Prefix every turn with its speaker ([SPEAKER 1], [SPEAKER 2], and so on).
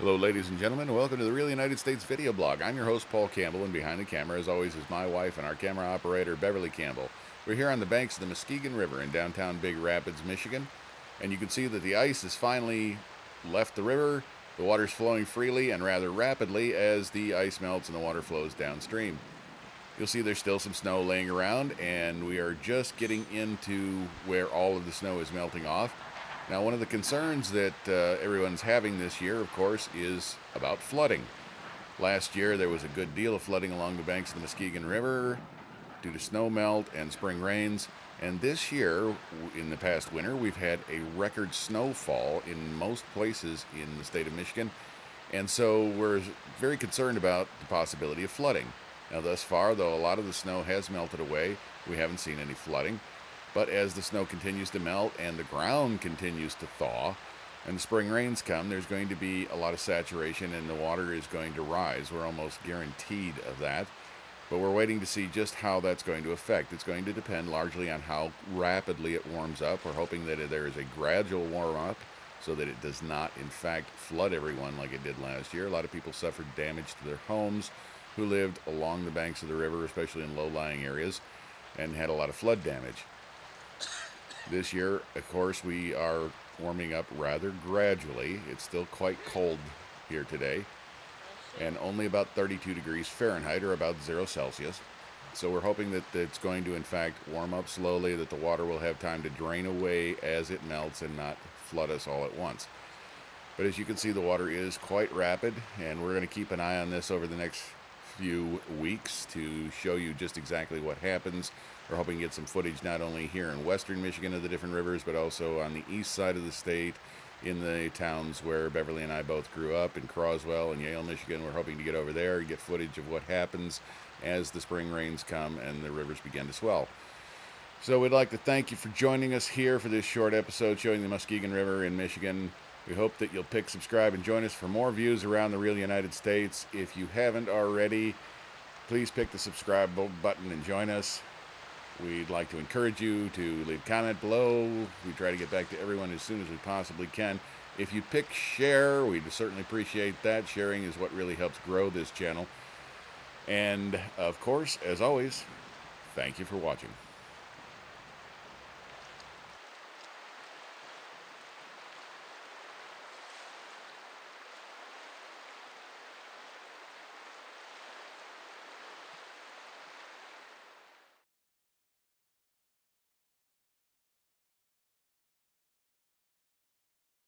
[SPEAKER 1] Hello, ladies and gentlemen. Welcome to the Real United States video blog. I'm your host, Paul Campbell, and behind the camera, as always, is my wife and our camera operator, Beverly Campbell. We're here on the banks of the Muskegon River in downtown Big Rapids, Michigan, and you can see that the ice has finally left the river. The water's flowing freely and rather rapidly as the ice melts and the water flows downstream. You'll see there's still some snow laying around, and we are just getting into where all of the snow is melting off. Now, one of the concerns that everyone's having this year, of course, is about flooding. Last year, there was a good deal of flooding along the banks of the Muskegon River due to snow melt and spring rains. And this year, in the past winter, we've had a record snowfall in most places in the state of Michigan. And so we're very concerned about the possibility of flooding. Now, thus far, though a lot of the snow has melted away, we haven't seen any flooding. But as the snow continues to melt and the ground continues to thaw and the spring rains come, there's going to be a lot of saturation and the water is going to rise. We're almost guaranteed of that. But we're waiting to see just how that's going to affect. It's going to depend largely on how rapidly it warms up. We're hoping that there is a gradual warm up so that it does not, in fact, flood everyone like it did last year. A lot of people suffered damage to their homes who lived along the banks of the river, especially in low-lying areas, and had a lot of flood damage. This year, of course, we are warming up rather gradually. It's still quite cold here today, and only about 32 degrees Fahrenheit, or about 0 Celsius. So we're hoping that it's going to, in fact, warm up slowly, that the water will have time to drain away as it melts and not flood us all at once. But as you can see, the water is quite rapid, and we're going to keep an eye on this over the next few weeks to show you just exactly what happens. We're hoping to get some footage not only here in western Michigan of the different rivers, but also on the east side of the state in the towns where Beverly and I both grew up, in Croswell and Yale, Michigan. We're hoping to get over there and get footage of what happens as the spring rains come and the rivers begin to swell. So we'd like to thank you for joining us here for this short episode showing the Muskegon River in Michigan. We hope that you'll pick, subscribe, and join us for more views around the real United States. If you haven't already, please pick the subscribe button and join us. We'd like to encourage you to leave a comment below. We try to get back to everyone as soon as we possibly can. If you pick share, we'd certainly appreciate that. Sharing is what really helps grow this channel. And, of course, as always, thank you for watching.